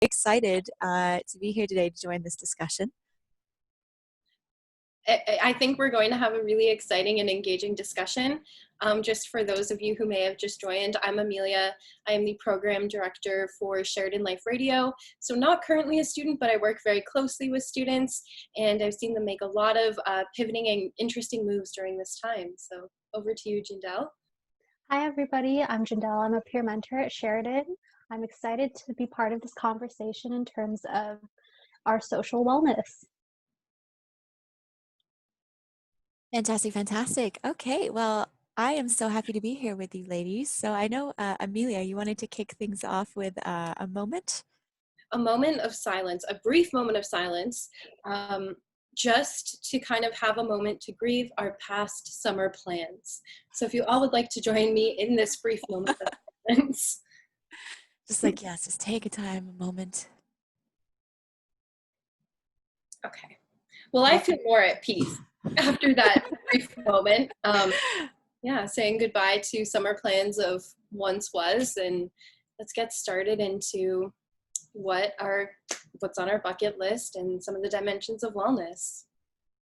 excited to be here today to join this discussion. I think we're going to have a really exciting and engaging discussion. Just for those of you who may have just joined, I'm Amelia. I am the program director for SheridanLife Radio. So not currently a student, but I work very closely with students, and I've seen them make a lot of pivoting and interesting moves during this time. So over to you, Jeandel. Hi, everybody. I'm Jeandel. I'm a peer mentor at Sheridan. I'm excited to be part of this conversation in terms of our social wellness. Fantastic, fantastic. Okay, well, I am so happy to be here with you ladies. So I know, Amelia, you wanted to kick things off with a moment? A moment of silence, a brief moment of silence, just to kind of have a moment to grieve our past summer plans. So if you all would like to join me in this brief moment of silence. Just like, yes, just take a time, a moment. Okay. Well, I feel more at peace after that brief moment. Yeah, saying goodbye to summer plans of once was, and let's get started into what's on our bucket list and some of the dimensions of wellness.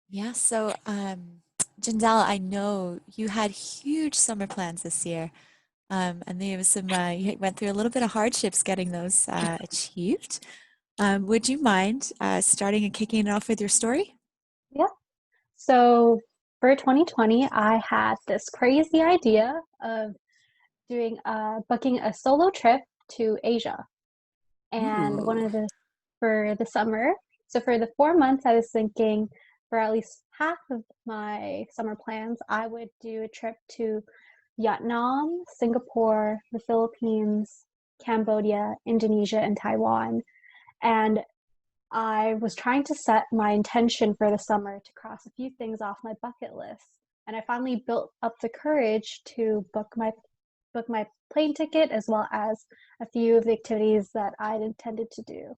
Yeah, so Jeandel, I know you had huge summer plans this year, and there was some, you went through a little bit of hardships getting those achieved. Would you mind starting and kicking it off with your story? Yeah. So for 2020, I had this crazy idea of booking a solo trip to Asia. And for the summer, so for the 4 months, I was thinking for at least half of my summer plans, I would do a trip to Vietnam, Singapore, the Philippines, Cambodia, Indonesia, and Taiwan. And I was trying to set my intention for the summer to cross a few things off my bucket list. And I finally built up the courage to book my plane ticket as well as a few of the activities that I'd intended to do.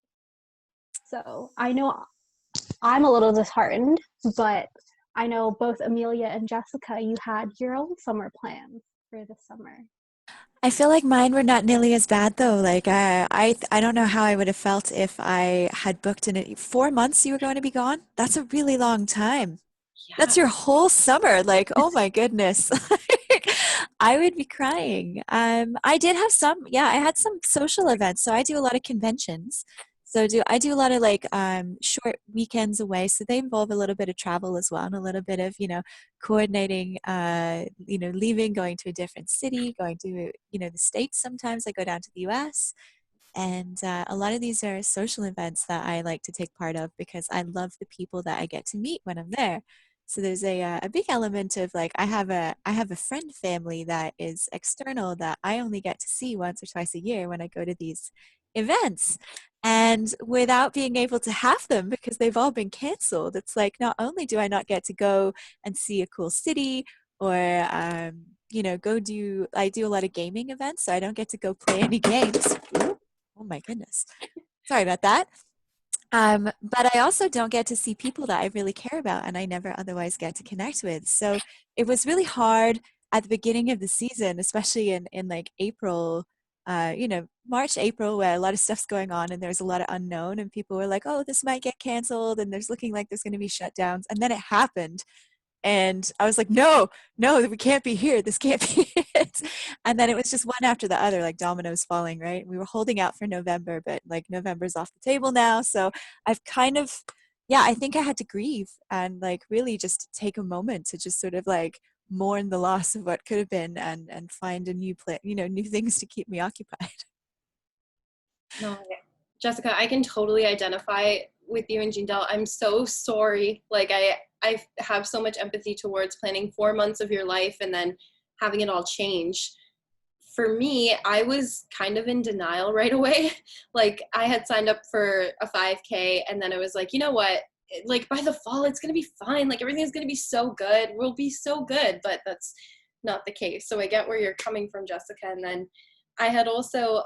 So I know I'm a little disheartened, but I know both Amelia and Jessica, you had your own summer plans for the summer. I feel like mine were not nearly as bad though. Like I don't know how I would have felt if I had booked in it. 4 months you were going to be gone? That's a really long time. Yeah. That's your whole summer. Like, oh my goodness. I would be crying. I did have I had some social events. So I do a lot of conventions. So I do a lot of like short weekends away. So they involve a little bit of travel as well and a little bit of, coordinating, leaving, going to a different city, going to, the States sometimes. I go down to the US. And a lot of these are social events that I like to take part of because I love the people that I get to meet when I'm there. So there's a big element of like I have a friend family that is external that I only get to see once or twice a year when I go to these events. And without being able to have them because they've all been canceled, it's like not only do I not get to go and see a cool city or I do a lot of gaming events, so I don't get to go play any games. Oh my goodness. Sorry about that. But I also don't get to see people that I really care about and I never otherwise get to connect with. So it was really hard at the beginning of the season, especially in like April, March, April, where a lot of stuff's going on and there's a lot of unknown and people were like, oh, this might get canceled and there's looking like there's going to be shutdowns. And then it happened. And I was like, no, we can't be here. This can't be it. And then it was just one after the other, like dominoes falling, right? We were holding out for November, but like November's off the table now. So I've kind of, I think I had to grieve and like really just take a moment to just sort of like mourn the loss of what could have been and find a new new things to keep me occupied. No, Jessica, I can totally identify with you and Jeandel. I'm so sorry. Like I have so much empathy towards planning 4 months of your life and then having it all change. For me, I was kind of in denial right away. Like I had signed up for a 5K and then I was like, you know what? Like by the fall, it's going to be fine. Like everything's going to be so good. We'll be so good, but that's not the case. So I get where you're coming from, Jessica. And then I had also,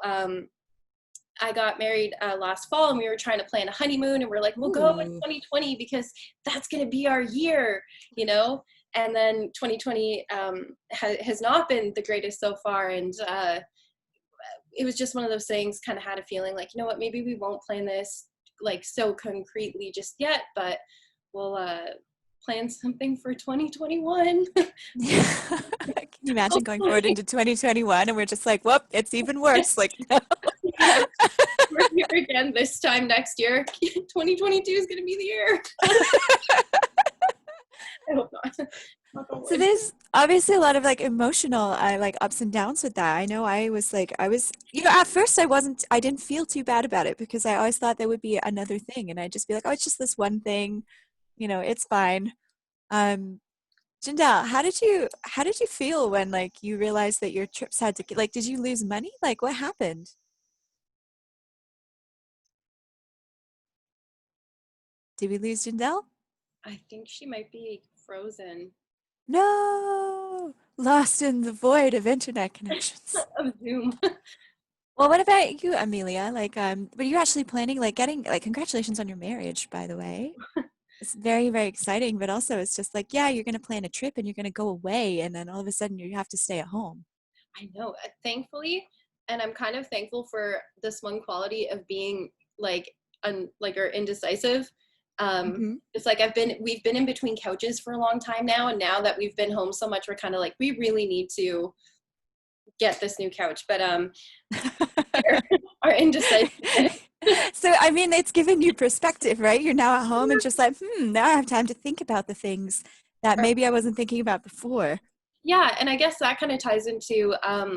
I got married last fall and we were trying to plan a honeymoon and we're like, we'll go in 2020 because that's going to be our year, and then 2020 has not been the greatest so far. And it was just one of those things, kind of had a feeling like, you know what, maybe we won't plan this like so concretely just yet, but we'll plan something for 2021. Can you imagine going forward into 2021 and we're just like, whoop, it's even worse. Like, no. Yeah, we're here again this time next year. 2022 is going to be the year. I hope not. So there's obviously a lot of like emotional like ups and downs with that. I know I was, you know, at first I didn't feel too bad about it because I always thought there would be another thing, and I'd just be like, oh, it's just this one thing, you know, it's fine. Um, Jeandel, how did you feel when like you realized that your trips had to, like, did you lose money? Like, what happened? Did we lose Jeandel? I think she might be frozen. No, lost in the void of internet connections. Of Zoom. Well, what about you, Amelia? Like, were you actually planning, like, getting, like, congratulations on your marriage, by the way. It's very, very exciting, but also it's just like, yeah, you're going to plan a trip and you're going to go away, and then all of a sudden you have to stay at home. I know, thankfully, and I'm kind of thankful for this one quality of being like or indecisive. Mm-hmm. It's like we've been in between couches for a long time now, and now that we've been home so much, we're kind of like, we really need to get this new couch. But our indecisiveness. So, I mean, it's given you perspective, right? You're now at home and just like, now I have time to think about the things that maybe I wasn't thinking about before. Yeah, and I guess that kind of ties into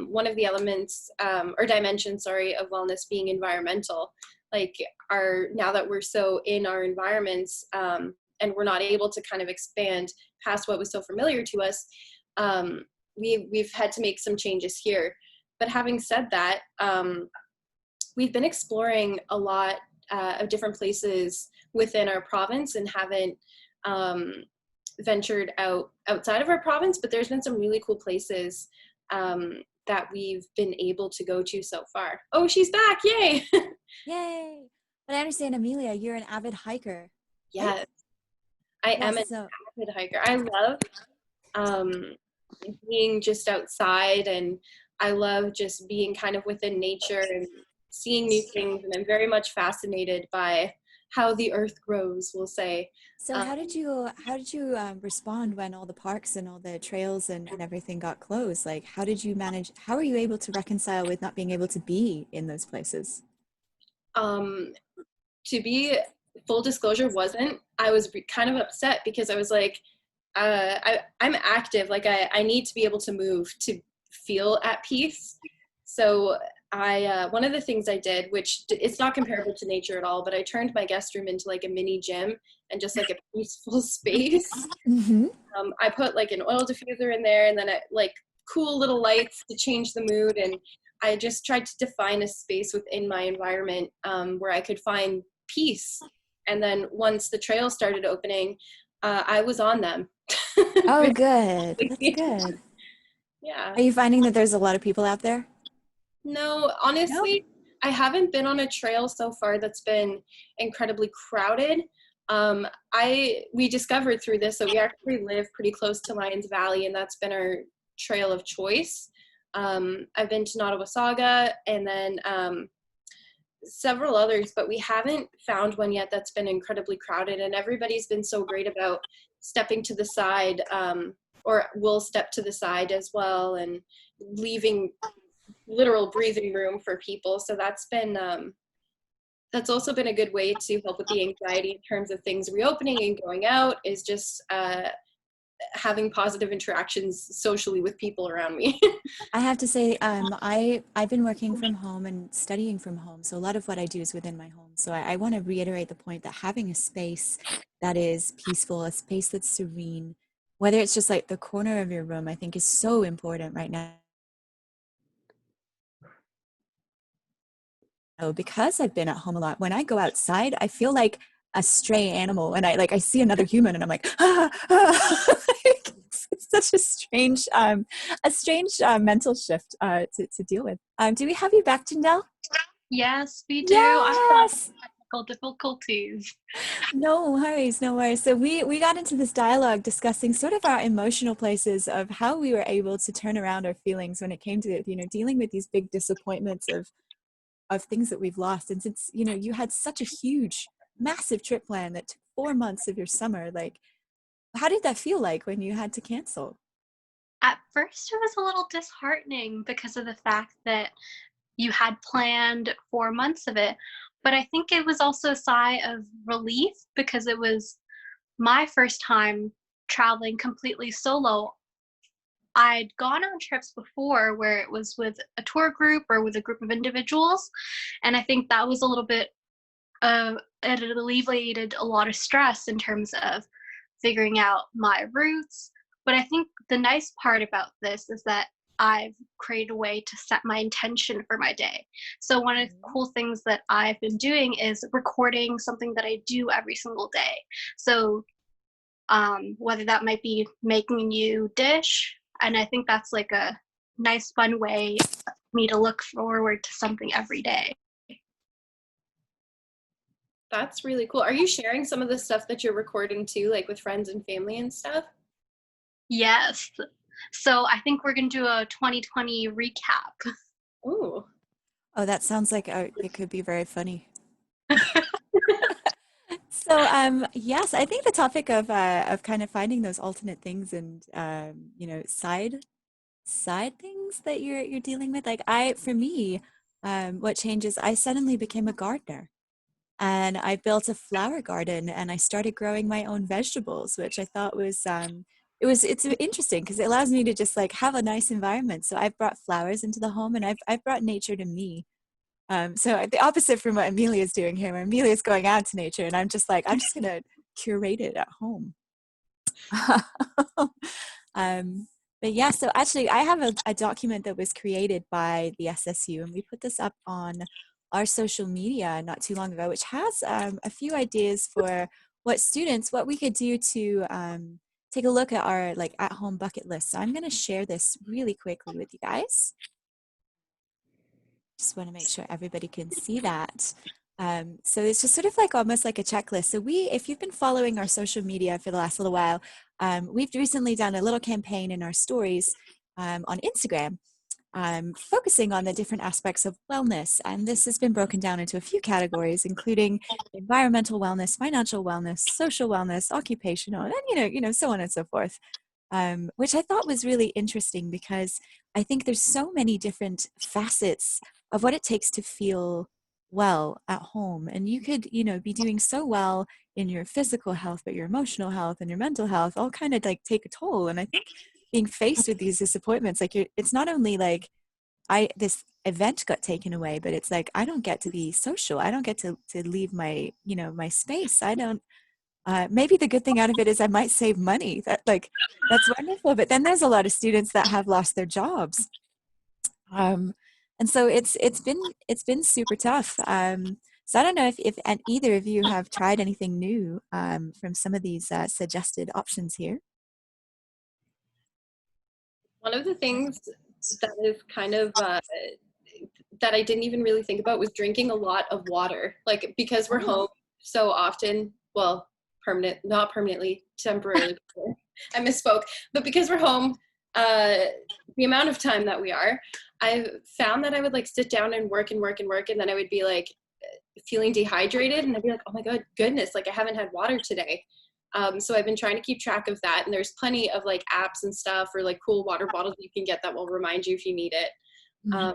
one of the elements or dimensions, of wellness being environmental. Like now that we're so in our environments and we're not able to kind of expand past what was so familiar to us, we've had to make some changes here. But having said that, we've been exploring a lot of different places within our province and haven't ventured outside of our province, but there's been some really cool places that we've been able to go to so far. Oh, she's back. Yay. Yay. But I understand, Amelia, you're an avid hiker. Yes, I am an avid hiker. I love being just outside, and I love just being kind of within nature and seeing new things, and I'm very much fascinated by how the earth grows, we'll say. So how did you respond when all the parks and all the trails and everything got closed? Like, how were you able to reconcile with not being able to be in those places? To be full disclosure, I was kind of upset because I was like, I'm active. Like I need to be able to move to feel at peace. So one of the things I did, which it's not comparable to nature at all, but I turned my guest room into like a mini gym and just like a peaceful space. Mm-hmm. I put like an oil diffuser in there, and then like cool little lights to change the mood. And I just tried to define a space within my environment where I could find peace. And then once the trails started opening, I was on them. Oh, good. That's good. Yeah. Are you finding that there's a lot of people out there? No, honestly, I haven't been on a trail so far that's been incredibly crowded. We discovered through this that we actually live pretty close to Lions Valley, and that's been our trail of choice. I've been to Nottawasaga and then several others, but we haven't found one yet that's been incredibly crowded, and everybody's been so great about stepping to the side or will step to the side as well and leaving literal breathing room for people. So that's also been a good way to help with the anxiety in terms of things reopening and going out, is just having positive interactions socially with people around me. I have to say, I've been working from home and studying from home, so a lot of what I do is within my home. So I want to reiterate the point that having a space that is peaceful, a space that's serene, whether it's just like the corner of your room, I think is so important right now. Because I've been at home a lot, when I go outside, I feel like a stray animal, and I see another human, and I'm like, it's such a strange mental shift to deal with. Do we have you back, Jeandel? Yes, we do. Yes. technical difficulties. No worries, no worries. So we got into this dialogue discussing sort of our emotional places of how we were able to turn around our feelings when it came to, dealing with these big disappointments of things that we've lost. And since, you had such a huge, massive trip plan that took 4 months of your summer, like, how did that feel like when you had to cancel? At first, it was a little disheartening because of the fact that you had planned 4 months of it. But I think it was also a sigh of relief because it was my first time traveling completely solo. I'd gone on trips before where it was with a tour group or with a group of individuals. And I think that was a little bit it alleviated a lot of stress in terms of figuring out my routes. But I think the nice part about this is that I've created a way to set my intention for my day. So one of the cool things that I've been doing is recording something that I do every single day. So whether that might be making a new dish, and I think that's like a nice, fun way for me to look forward to something every day. That's really cool. Are you sharing some of the stuff that you're recording too, like with friends and family and stuff? Yes. So I think we're going to do a 2020 recap. Ooh. Oh, that sounds like it could be very funny. So, yes, I think the topic of kind of finding those alternate things and side things that you're dealing with. Like for me, what changes? I suddenly became a gardener, and I built a flower garden, and I started growing my own vegetables, which I thought was it's interesting because it allows me to just like have a nice environment. So I've brought flowers into the home, and I've brought nature to me. So the opposite from what Amelia is doing here, where Amelia is going out to nature, and I'm just gonna curate it at home. But yeah, so actually I have a document that was created by the SSU, and we put this up on our social media not too long ago, which has a few ideas for what we could do to take a look at our like at-home bucket list. So I'm going to share this really quickly with you guys. Just want to make sure everybody can see that. So it's just sort of like almost like a checklist. So if you've been following our social media for the last little while, we've recently done a little campaign in our stories on Instagram, focusing on the different aspects of wellness. And this has been broken down into a few categories, including environmental wellness, financial wellness, social wellness, occupational, and so on and so forth. Which I thought was really interesting because I think there's so many different facets of what it takes to feel well at home. And you could, be doing so well in your physical health, but your emotional health and your mental health all kind of like take a toll. And I think being faced with these disappointments, like it's not only like this event got taken away, but it's like I don't get to be social. I don't get to leave my, my space. I don't. Maybe the good thing out of it is I might save money. That's wonderful. But then there's a lot of students that have lost their jobs, and so it's been super tough. So I don't know if and either of you have tried anything new from some of these suggested options here. One of the things that is kind of that I didn't even really think about was drinking a lot of water. Like because we're home so often, well, not permanently, temporarily. I misspoke. But because we're home, the amount of time that we are, I found that I would like sit down and work, and then I would be like feeling dehydrated, and I'd be like, oh my goodness, like I haven't had water today. So I've been trying to keep track of that, and there's plenty of like apps and stuff or like cool water bottles you can get that will remind you if you need it. Yeah,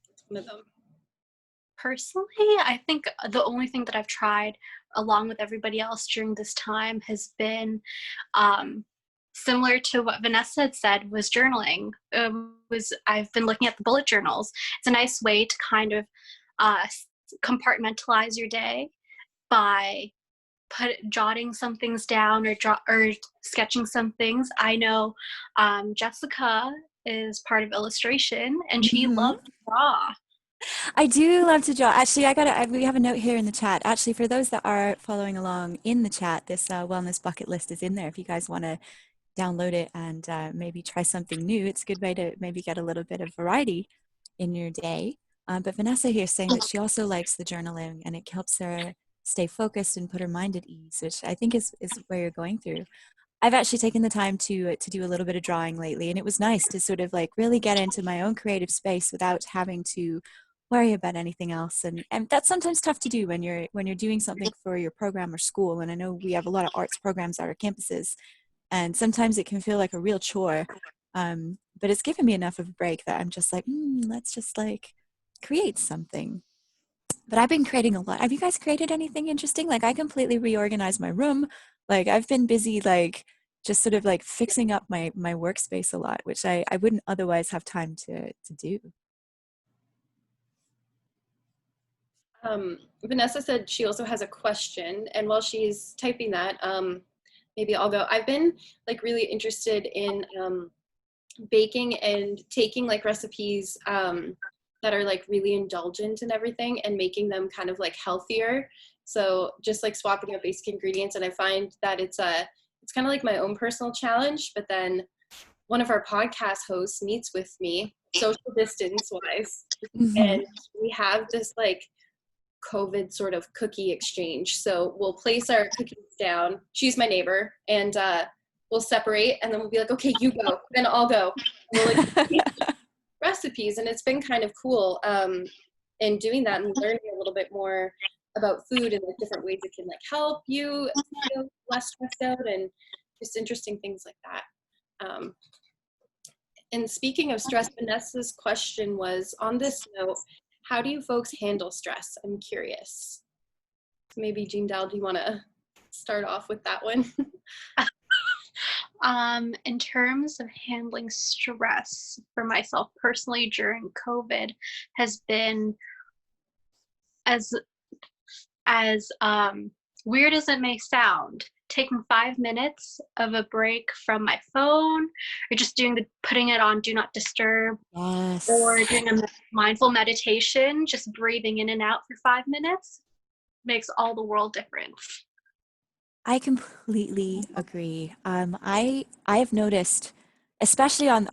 that's one of them. Personally, I think the only thing that I've tried along with everybody else during this time has been similar to what Vanessa had said, was journaling. I've been looking at the bullet journals. It's a nice way to kind of compartmentalize your day by jotting some things down or sketching some things. I know Jessica is part of illustration, and she loves to draw. I do love to draw. Actually, we have a note here in the chat. Actually, for those that are following along in the chat, this wellness bucket list is in there. If you guys want to download it and maybe try something new, it's a good way to maybe get a little bit of variety in your day. But Vanessa here is saying that she also likes the journaling and it helps her stay focused and put her mind at ease, which I think is where you're going through. I've actually taken the time to do a little bit of drawing lately, and it was nice to sort of like really get into my own creative space without having to worry about anything else. And that's sometimes tough to do when you're doing something for your program or school. And I know we have a lot of arts programs at our campuses, and sometimes it can feel like a real chore. But it's given me enough of a break that I'm just like, let's just like create something. But I've been creating a lot. Have you guys created anything interesting? Like I completely reorganized my room. Like I've been busy like just sort of like fixing up my workspace a lot, which I wouldn't otherwise have time to do. Vanessa said she also has a question, and while she's typing that, maybe I'll go. I've been like really interested in baking and taking like recipes that are like really indulgent and everything and making them kind of like healthier. So just like swapping out basic ingredients, and I find that it's kind of like my own personal challenge. But then one of our podcast hosts meets with me social distance wise, and we have this like COVID sort of cookie exchange. So we'll place our cookies down. She's my neighbor, and we'll separate, and then we'll be like, okay, you go, then I'll go. And we'll like recipes, and it's been kind of cool in doing that and learning a little bit more about food and like different ways it can like help you feel less stressed out, and just interesting things like that. And speaking of stress, Vanessa's question was, on this note, how do you folks handle stress? I'm curious. Maybe Jeandel, do you want to start off with that one? In terms of handling stress for myself personally during COVID has been as weird as it may sound, taking 5 minutes of a break from my phone, or just putting it on do not disturb, Yes. or doing a mindful meditation, just breathing in and out for 5 minutes makes all the world difference. I completely agree. I have noticed, especially on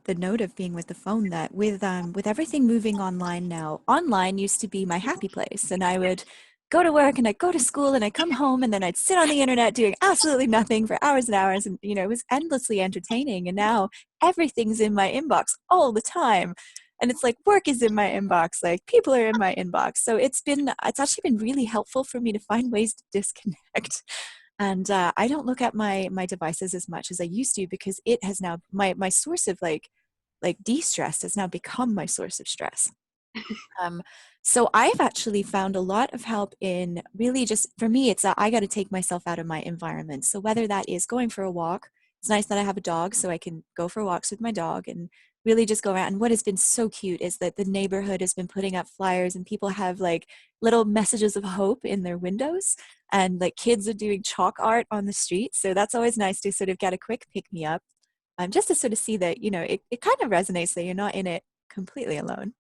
the note of being with the phone, that with everything moving online now, online used to be my happy place, and I would go to work and I'd go to school and I'd come home and then I'd sit on the internet doing absolutely nothing for hours and hours, and it was endlessly entertaining. And now everything's in my inbox all the time. And it's like work is in my inbox, like people are in my inbox. So it's actually been really helpful for me to find ways to disconnect. And I don't look at my devices as much as I used to, because it has now my source of like de-stress has now become my source of stress. So I've actually found a lot of help in really just, for me, it's I got to take myself out of my environment. So whether that is going for a walk, it's nice that I have a dog so I can go for walks with my dog and really just go around. And what has been so cute is that the neighborhood has been putting up flyers, and people have like little messages of hope in their windows, and like kids are doing chalk art on the street. So that's always nice to sort of get a quick pick me up, just to sort of see that, it kind of resonates that you're not in it completely alone.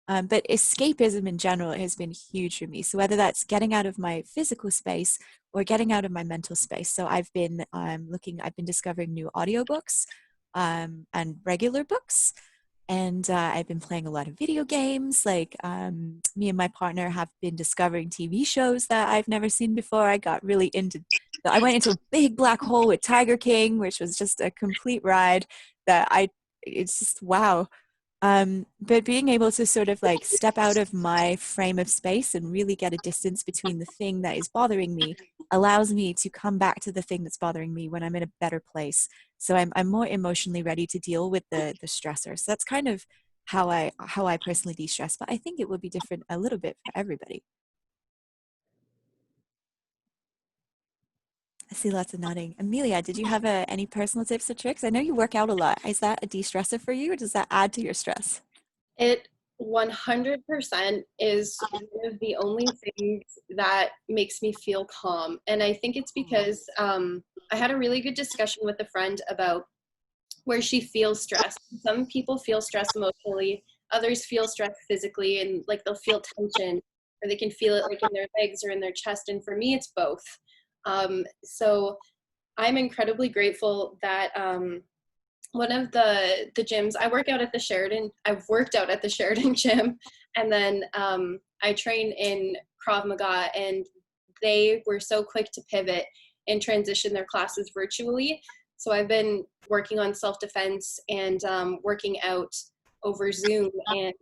But escapism in general has been huge for me. So whether that's getting out of my physical space or getting out of my mental space. So I've been I've been discovering new audiobooks and regular books. And I've been playing a lot of video games. Like me and my partner have been discovering TV shows that I've never seen before. I went into a big black hole with Tiger King, which was just a complete ride it's just wow. But being able to sort of like step out of my frame of space and really get a distance between the thing that is bothering me allows me to come back to the thing that's bothering me when I'm in a better place. So I'm more emotionally ready to deal with the stressor. So that's kind of how I personally de-stress, but I think it would be different a little bit for everybody. I see lots of nodding. Amelia, did you have any personal tips or tricks? I know you work out a lot. Is that a de-stressor for you, or does that add to your stress? It 100% is one of the only things that makes me feel calm. And I think it's because I had a really good discussion with a friend about where she feels stressed. Some people feel stress emotionally, others feel stress physically, and like they'll feel tension, or they can feel it like in their legs or in their chest. And for me, it's both. So I'm incredibly grateful that one of the gyms, I've worked out at the Sheridan gym And then I train in Krav Maga, and they were so quick to pivot and transition their classes virtually. So I've been working on self-defense and working out over Zoom. And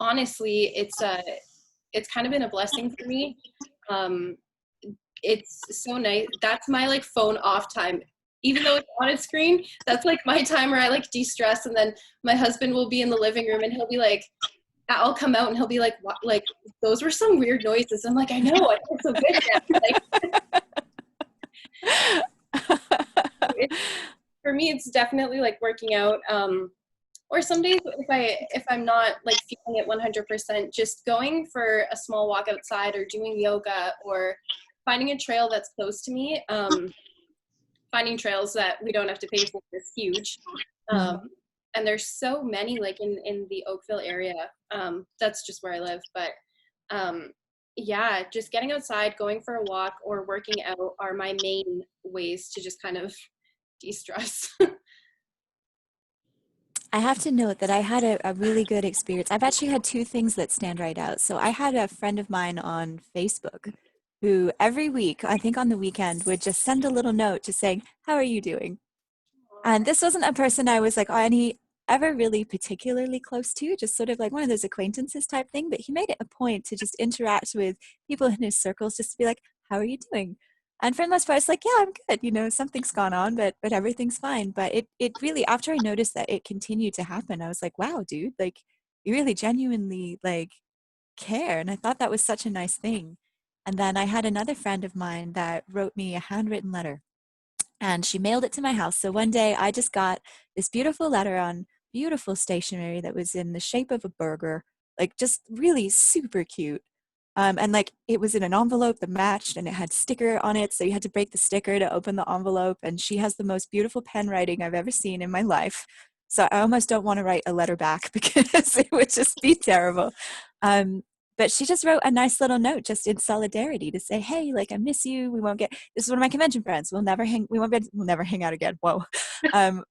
honestly, it's kind of been a blessing for me. It's so nice. That's my like phone off time. Even though it's on its screen, that's like my time where I like de-stress. And then my husband will be in the living room and he'll be like, I'll come out and he'll be like, what? Like, those were some weird noises. I'm like, I know, I feel so good now. Like, for me, it's definitely like working out. Or some days if I'm not like feeling it 100%, just going for a small walk outside or doing yoga or finding a trail that's close to me. Finding trails that we don't have to pay for is huge. And there's so many like in the Oakville area. That's just where I live. But yeah, just getting outside, going for a walk or working out are my main ways to just kind of de-stress. I have to note that I had a really good experience. I've actually had two things that stand right out. So I had a friend of mine on Facebook who every week, I think on the weekend, would just send a little note just saying, how are you doing? And this wasn't a person I was like, any ever really particularly close to, just sort of like one of those acquaintances type thing. But he made it a point to just interact with people in his circles, just to be like, how are you doing? And for the most part, it's like, yeah, I'm good. You know, something's gone on, but everything's fine. But it really, after I noticed that it continued to happen, I was like, wow, dude, like you really genuinely like care. And I thought that was such a nice thing. And then I had another friend of mine that wrote me a handwritten letter and she mailed it to my house. So one day I just got this beautiful letter on beautiful stationery that was in the shape of a burger, like just really super cute. And like it was in an envelope that matched and it had sticker on it. So you had to break the sticker to open the envelope. And she has the most beautiful pen writing I've ever seen in my life. So I almost don't want to write a letter back because it would just be terrible. But she just wrote a nice little note just in solidarity to say, hey, like, I miss you. We won't get, this is one of my convention friends. We'll never hang out again. Whoa.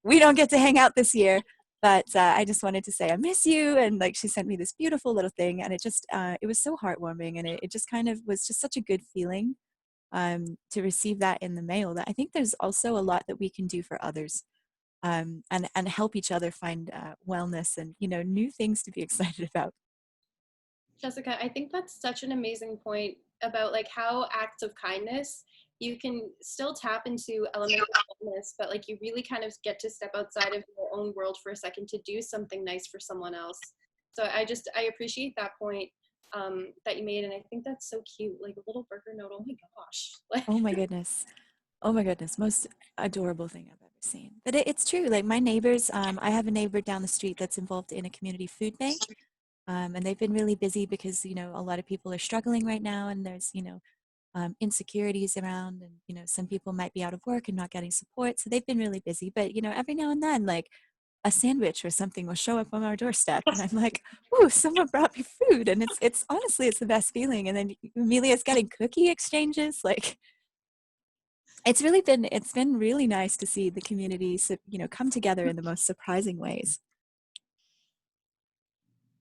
We don't get to hang out this year. But I just wanted to say, I miss you. And like, she sent me this beautiful little thing. And it just, it was so heartwarming. And it just kind of was just such a good feeling to receive that in the mail, that I think there's also a lot that we can do for others and help each other find wellness and, you know, new things to be excited about. Jessica, I think that's such an amazing point about like how acts of kindness, you can still tap into elements of kindness, but like you really kind of get to step outside of your own world for a second to do something nice for someone else. So I appreciate that point that you made. And I think that's so cute, like a little burger note. Oh my gosh. Like, Oh my goodness. Oh my goodness. Most adorable thing I've ever seen. But it's true. Like my neighbors, I have a neighbor down the street that's involved in a community food bank. And they've been really busy because, you know, a lot of people are struggling right now and there's, you know, insecurities around and, you know, some people might be out of work and not getting support. So they've been really busy. But, you know, every now and then, like a sandwich or something will show up on our doorstep. And I'm like, ooh, someone brought me food. And it's honestly, it's the best feeling. And then Amelia's getting cookie exchanges. Like it's been really nice to see the community, you know, come together in the most surprising ways.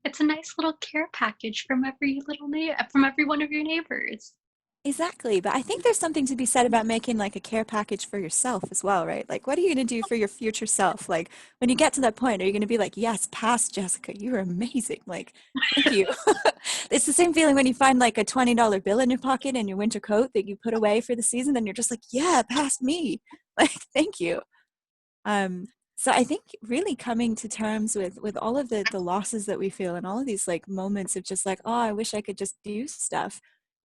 It's a nice little care package from from every one of your neighbors. Exactly. But I think there's something to be said about making like a care package for yourself as well, right? Like, what are you going to do for your future self? Like, when you get to that point, are you going to be like, yes, pass Jessica, you're amazing. Like, thank you. It's the same feeling when you find like a $20 bill in your pocket in your winter coat that you put away for the season. And you're just like, yeah, pass me. Like, thank you. So I think really coming to terms with all of the losses that we feel and all of these like moments of just like, oh, I wish I could just do stuff.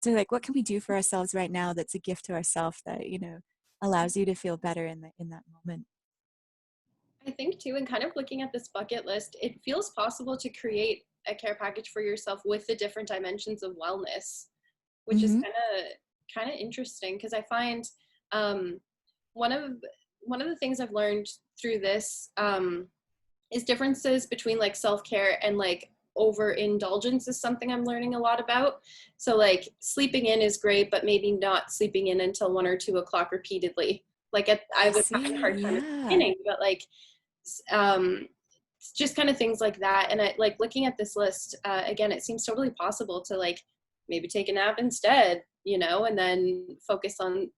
So like, what can we do for ourselves right now that's a gift to ourselves that, you know, allows you to feel better in that moment? I think too, and kind of looking at this bucket list, it feels possible to create a care package for yourself with the different dimensions of wellness, which is kind of interesting because I find one of the things I've learned through this is differences between like self-care and like overindulgence is something I'm learning a lot about. So like sleeping in is great, but maybe not sleeping in until 1 or 2 o'clock repeatedly. Like I would have a hard time at the beginning, but like just kind of things like that. And I like looking at this list, again, it seems totally possible to like maybe take a nap instead, you know, and then focus on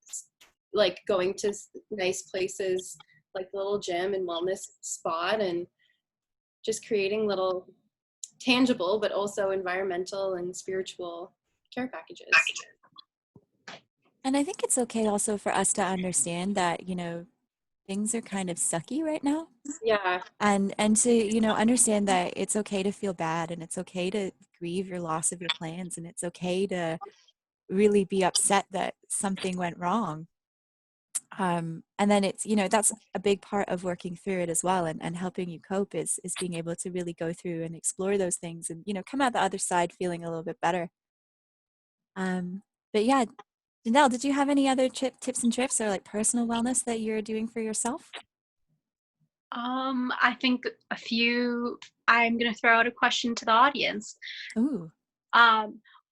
like going to nice places like the little gym and wellness spot, and just creating little tangible but also environmental and spiritual care packages. And I think it's okay also for us to understand that, you know, things are kind of sucky right now. Yeah. And to, you know, understand that it's okay to feel bad, and it's okay to grieve your loss of your plans, and it's okay to really be upset that something went wrong. And then it's, you know, that's a big part of working through it as well, and helping you cope is being able to really go through and explore those things, and, you know, come out the other side feeling a little bit better. But yeah, Jeandel, did you have any other tips and tricks or like personal wellness that you're doing for yourself? I think a few. I'm going to throw out a question to the audience. Ooh.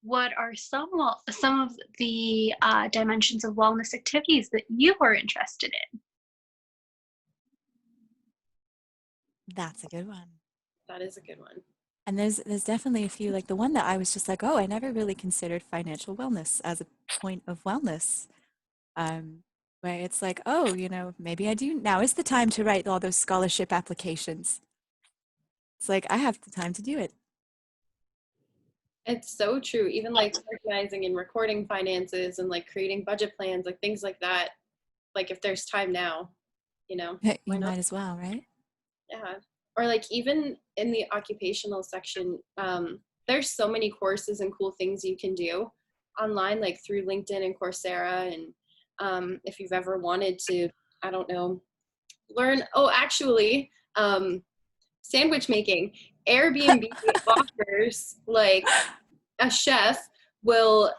What are some of the dimensions of wellness activities that you are interested in? That's a good one. That is a good one. And there's definitely a few, like the one that I was just like, oh, I never really considered financial wellness as a point of wellness. Where it's like, oh, you know, maybe I do. Now is the time to write all those scholarship applications. It's like, I have the time to do it. It's so true. Even like organizing and recording finances and like creating budget plans, like things like that. Like if there's time now, you know, You why not? might as well, right? Yeah. Or like even in the occupational section, there's so many courses and cool things you can do online, like through LinkedIn and Coursera. And if you've ever wanted to, I don't know, learn, sandwich making, Airbnb offers like a chef will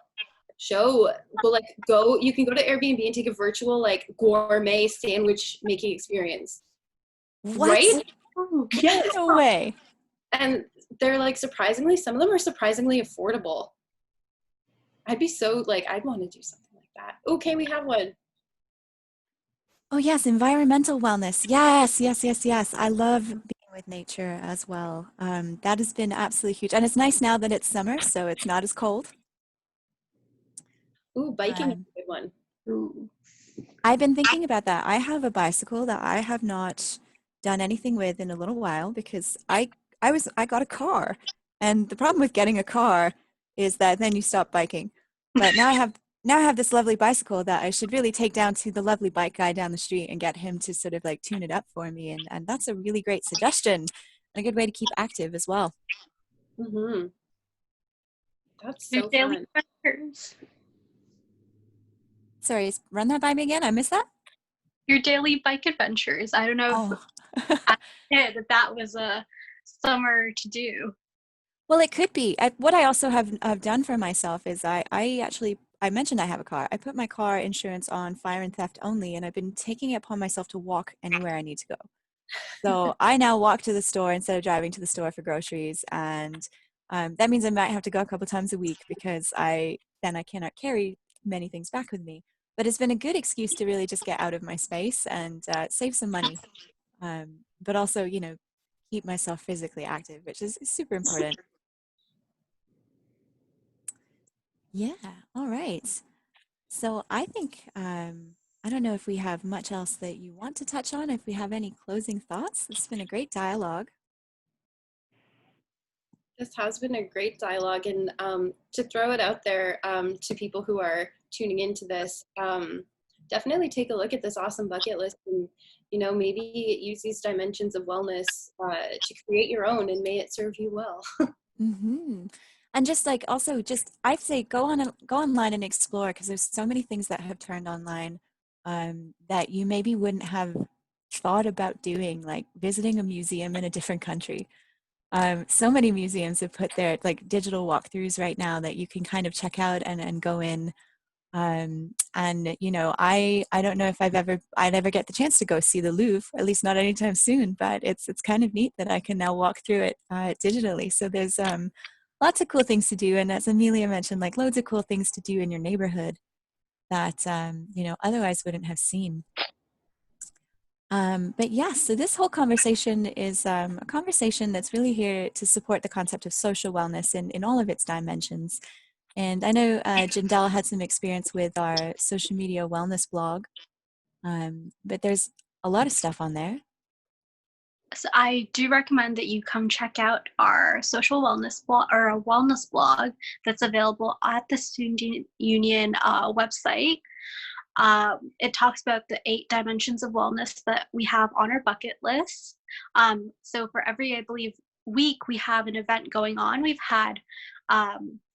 you can go to Airbnb and take a virtual like gourmet sandwich making experience. What? Right? Yes. No way. And they're like some of them are surprisingly affordable. I'd want to do something like that. Okay, we have one. Oh yes, environmental wellness. Yes. I love being with nature as well. That has been absolutely huge. And it's nice now that it's summer, so it's not as cold. Ooh, biking is a good one. Ooh. I've been thinking about that. I have a bicycle that I have not done anything with in a little while because I got a car. And the problem with getting a car is that then you stop biking. But now I have this lovely bicycle that I should really take down to the lovely bike guy down the street and get him to sort of like tune it up for me. And that's a really great suggestion and a good way to keep active as well. Mm-hmm. That's Your so daily fun. adventures. Sorry, run that by me again. I missed that. Your daily bike adventures. I don't know if that was a summer to do. Well, it could be. What I also have done for myself is I mentioned I have a car. I put my car insurance on fire and theft only, and I've been taking it upon myself to walk anywhere I need to go. So I now walk to the store instead of driving to the store for groceries, and that means I might have to go a couple times a week because I cannot carry many things back with me. But it's been a good excuse to really just get out of my space and save some money, but also, you know, keep myself physically active, which is super important. Yeah, all right. So I think, I don't know if we have much else that you want to touch on, if we have any closing thoughts. This has been a great dialogue. This has been a great dialogue, and to throw it out there to people who are tuning into this, definitely take a look at this awesome bucket list, and you know, maybe use these dimensions of wellness to create your own, and may it serve you well. Mm-hmm. And just like also just I'd say go online and explore, because there's so many things that have turned online that you maybe wouldn't have thought about doing, like visiting a museum in a different country. So many museums have put their like digital walkthroughs right now that you can kind of check out and go in. And you know, I don't know if I'd ever get the chance to go see the Louvre, at least not anytime soon, but it's kind of neat that I can now walk through it digitally. So there's lots of cool things to do, and as Amelia mentioned, like loads of cool things to do in your neighborhood that you know, otherwise wouldn't have seen. But yes, so this whole conversation is a conversation that's really here to support the concept of social wellness in all of its dimensions. And I know Jeandel had some experience with our social media wellness blog, but there's a lot of stuff on there. So I do recommend that you come check out our social wellness blog, or a wellness blog that's available at the Student Union website. It talks about the 8 dimensions of wellness that we have on our bucket list. So for every, I believe, week, we have an event going on. We've had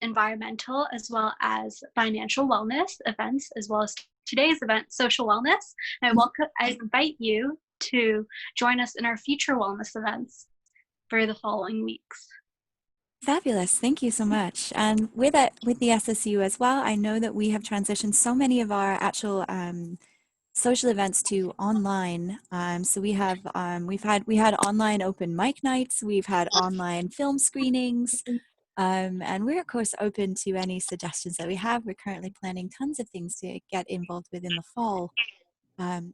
environmental as well as financial wellness events, as well as today's event, social wellness. And I invite you to join us in our future wellness events for the following weeks. Fabulous. Thank you so much. And with the SSU as well, I know that we have transitioned so many of our actual social events to online. So we had online open mic nights, we've had online film screenings, and we're of course open to any suggestions that we have. We're currently planning tons of things to get involved with in the fall.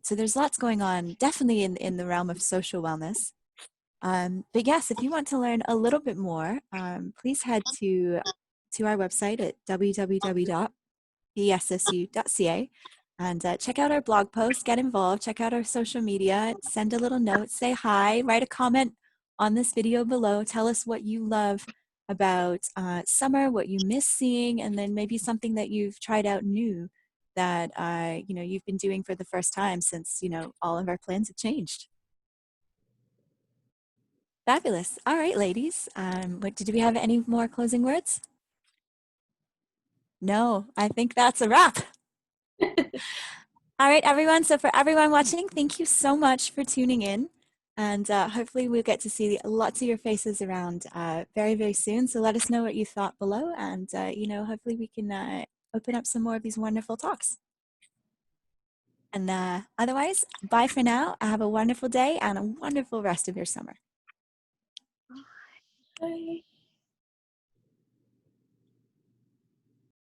So there's lots going on, definitely in the realm of social wellness. But yes, if you want to learn a little bit more, please head to our website at www.thessu.ca and check out our blog posts, get involved, check out our social media, send a little note, say hi, write a comment on this video below, tell us what you love about summer, what you miss seeing, and then maybe something that you've tried out new that you've been doing for the first time since all of our plans have changed. Fabulous. All right, ladies. Did we have any more closing words? No, I think that's a wrap. All right, everyone. So for everyone watching, thank you so much for tuning in. And hopefully we'll get to see lots of your faces around very, very soon. So let us know what you thought below. And, hopefully we can open up some more of these wonderful talks. And otherwise, bye for now. Have a wonderful day and a wonderful rest of your summer. Bye.